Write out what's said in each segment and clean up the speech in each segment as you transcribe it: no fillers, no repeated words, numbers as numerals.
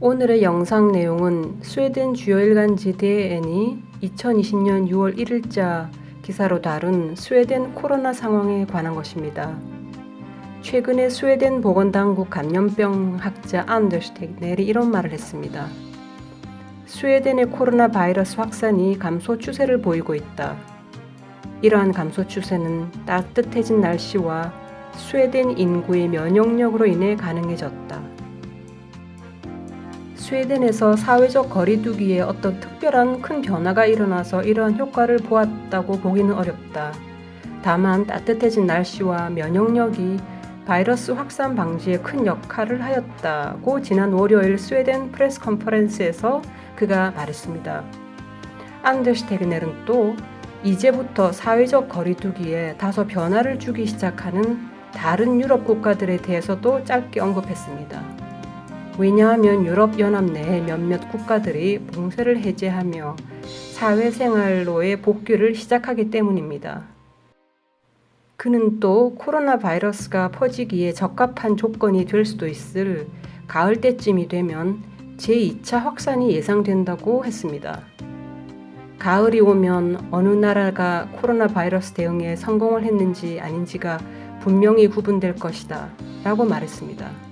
오늘의 영상 내용은 스웨덴 주요 일간지 DN이 2020년 6월 1일자 기사로 다룬 스웨덴 코로나 상황에 관한 것입니다. 최근에 스웨덴 보건당국 감염병 학자 안더스 테그넬이 이런 말을 했습니다. 스웨덴의 코로나 바이러스 확산이 감소 추세를 보이고 있다. 이러한 감소 추세는 따뜻해진 날씨와 스웨덴 인구의 면역력으로 인해 가능해졌다. 스웨덴에서 사회적 거리두기에 어떤 특별한 큰 변화가 일어나서 이러한 효과를 보았다고 보기는 어렵다. 다만 따뜻해진 날씨와 면역력이 바이러스 확산 방지에 큰 역할을 하였다고 지난 월요일 스웨덴 프레스 컨퍼런스에서 그가 말했습니다. 안더스 테그넬은 또 이제부터 사회적 거리두기에 다소 변화를 주기 시작하는 다른 유럽 국가들에 대해서도 짧게 언급했습니다. 왜냐하면 유럽연합 내 몇몇 국가들이 봉쇄를 해제하며 사회생활로의 복귀를 시작하기 때문입니다. 그는 또 코로나 바이러스가 퍼지기에 적합한 조건이 될 수도 있을 가을 때쯤이 되면 제2차 확산이 예상된다고 했습니다. 가을이 오면 어느 나라가 코로나 바이러스 대응에 성공을 했는지 아닌지가 분명히 구분될 것이다 라고 말했습니다.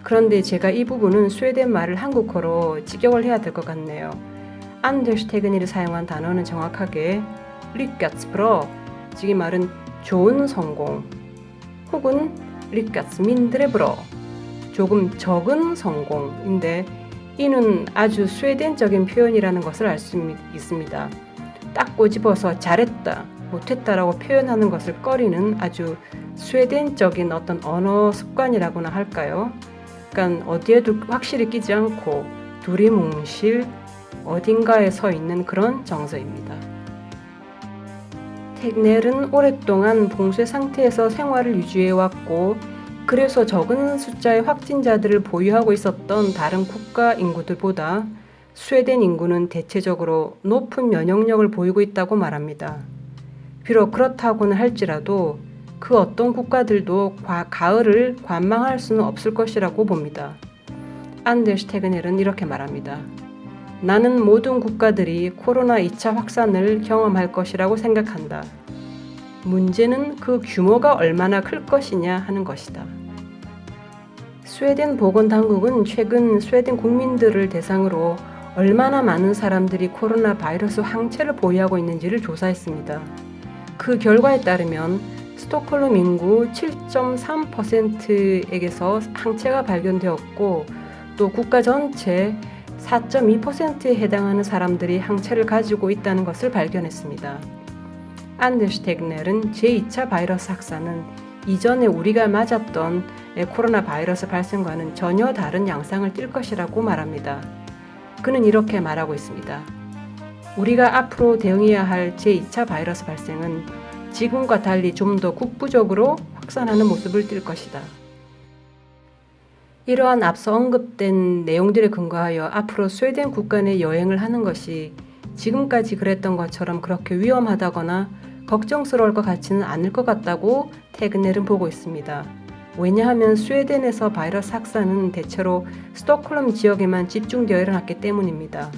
그런데 제가 이 부분은 스웨덴 말을 한국어로 직역을 해야 될 것 같네요. 안더스 테그넬이 사용한 단어는 정확하게 lyckats bra, 즉 이 말은 좋은 성공, 혹은 lyckats mindre bra, 조금 적은 성공인데 이는 아주 스웨덴적인 표현이라는 것을 알 수 있습니다. 딱 꼬집어서 잘했다, 못했다라고 표현하는 것을 꺼리는 아주 스웨덴적인 어떤 언어 습관이라고나 할까요? 그러니까 어디에도 확실히 끼지 않고 두리뭉실 어딘가에 서 있는 그런 정서입니다. 테그넬은 오랫동안 봉쇄 상태에서 생활을 유지해왔고 그래서 적은 숫자의 확진자들을 보유하고 있었던 다른 국가 인구들보다 스웨덴 인구는 대체적으로 높은 면역력을 보이고 있다고 말합니다. 비록 그렇다고는 할지라도 그 어떤 국가들도 가을을 관망할 수는 없을 것이라고 봅니다. 안더스 테그넬은 이렇게 말합니다. 나는 모든 국가들이 코로나 2차 확산을 경험할 것이라고 생각한다. 문제는 그 규모가 얼마나 클 것이냐 하는 것이다. 스웨덴 보건당국은 최근 스웨덴 국민들을 대상으로 얼마나 많은 사람들이 코로나 바이러스 항체를 보유하고 있는지를 조사했습니다. 그 결과에 따르면 스톡홀름 인구 7.3%에게서 항체가 발견되었고 또 국가 전체 4.2%에 해당하는 사람들이 항체를 가지고 있다는 것을 발견했습니다. 안더스 테그넬은 제2차 바이러스 확산은 이전에 우리가 맞았던 코로나 바이러스 발생과는 전혀 다른 양상을 띨 것이라고 말합니다. 그는 이렇게 말하고 있습니다. 우리가 앞으로 대응해야 할 제2차 바이러스 발생은 지금과 달리 좀 더 국부적으로 확산하는 모습을 띨 것이다. 이러한 앞서 언급된 내용들에 근거하여 앞으로 스웨덴 국가 내 여행을 하는 것이 지금까지 그랬던 것처럼 그렇게 위험하다거나 걱정스러울 것 같지는 않을 것 같다고 테그넬은 보고 있습니다. 왜냐하면 스웨덴에서 바이러스 확산은 대체로 스톡홀름 지역에만 집중되어 일어났기 때문입니다.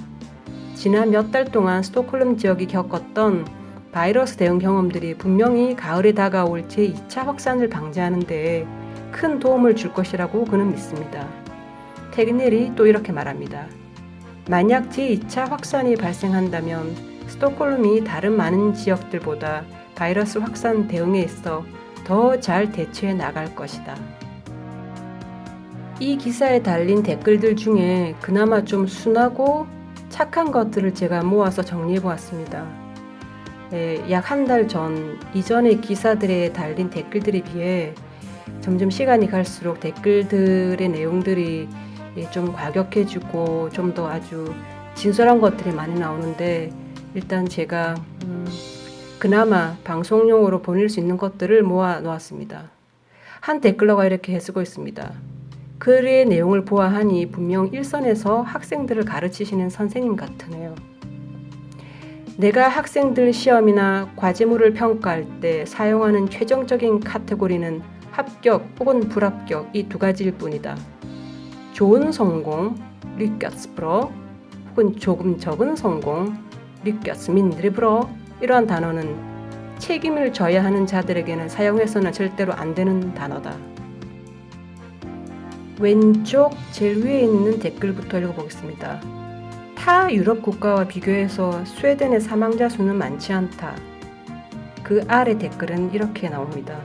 지난 몇 달 동안 스톡홀름 지역이 겪었던 바이러스 대응 경험들이 분명히 가을에 다가올 제2차 확산을 방지하는 데 큰 도움을 줄 것이라고 그는 믿습니다. 테그넬이 또 이렇게 말합니다. 만약 제2차 확산이 발생한다면 스톡홀름이 다른 많은 지역들보다 바이러스 확산 대응에 있어 더 잘 대처해 나갈 것이다. 이 기사에 달린 댓글들 중에 그나마 좀 순하고 착한 것들을 제가 모아서 정리해 보았습니다. 약 한 달 전 이전의 기사들에 달린 댓글들에 비해 점점 시간이 갈수록 댓글들의 내용들이 좀 과격해지고 좀 더 아주 진솔한 것들이 많이 나오는데 일단 제가 그나마 방송용으로 보낼 수 있는 것들을 모아 놓았습니다. 한 댓글러가 이렇게 쓰고 있습니다. 글의 내용을 보아하니 분명 일선에서 학생들을 가르치시는 선생님 같으네요. 내가 학생들 시험이나 과제물을 평가할 때 사용하는 최종적인 카테고리는 합격 혹은 불합격 이 두 가지일 뿐이다. 좋은 성공 lyckas bra 혹은 조금 적은 성공, lyckas mindre bra 이러한 단어는 책임을 져야 하는 자들에게는 사용해서는 절대로 안 되는 단어다. 왼쪽 제일 위에 있는 댓글부터 읽어보겠습니다. 타 유럽 국가와 비교해서 스웨덴의 사망자 수는 많지 않다. 그 아래 댓글은 이렇게 나옵니다.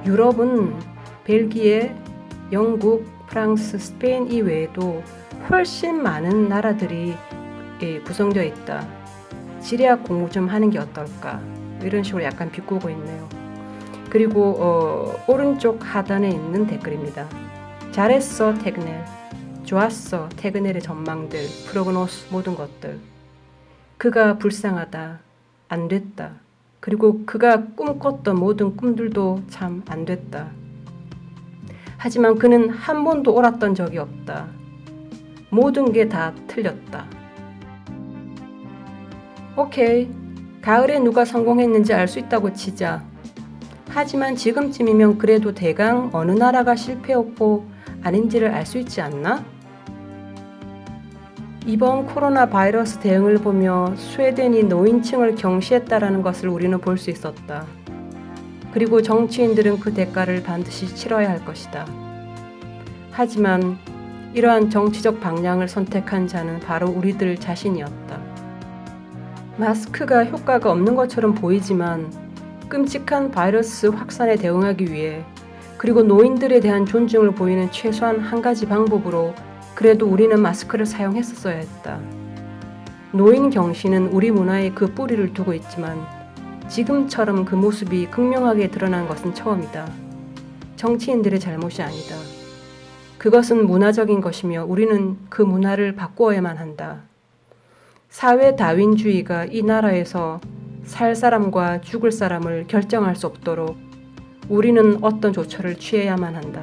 유럽은 벨기에, 영국, 프랑스, 스페인 이외에도 훨씬 많은 나라들이 구성되어 있다. 지리학 공부 좀 하는 게 어떨까? 이런 식으로 약간 비꼬고 있네요. 그리고 오른쪽 하단에 있는 댓글입니다. 잘했어 테그넬, 좋았어 테그넬의 전망들, 프로그노스 모든 것들. 그가 불쌍하다, 안 됐다. 그리고 그가 꿈꿨던 모든 꿈들도 참 안 됐다. 하지만 그는 한 번도 옳았던 적이 없다. 모든 게 다 틀렸다. 오케이, 가을에 누가 성공했는지 알 수 있다고 치자. 하지만 지금쯤이면 그래도 대강 어느 나라가 실패했고 아닌지를 알 수 있지 않나? 이번 코로나 바이러스 대응을 보며 스웨덴이 노인층을 경시했다라는 것을 우리는 볼 수 있었다. 그리고 정치인들은 그 대가를 반드시 치러야 할 것이다. 하지만 이러한 정치적 방향을 선택한 자는 바로 우리들 자신이었다. 마스크가 효과가 없는 것처럼 보이지만 끔찍한 바이러스 확산에 대응하기 위해 그리고 노인들에 대한 존중을 보이는 최소한 한 가지 방법으로 그래도 우리는 마스크를 사용했었어야 했다. 노인 경시는 우리 문화에 그 뿌리를 두고 있지만 지금처럼 그 모습이 극명하게 드러난 것은 처음이다. 정치인들의 잘못이 아니다. 그것은 문화적인 것이며 우리는 그 문화를 바꾸어야만 한다. 사회 다윈주의가 이 나라에서 살 사람과 죽을 사람을 결정할 수 없도록 우리는 어떤 조처를 취해야만 한다.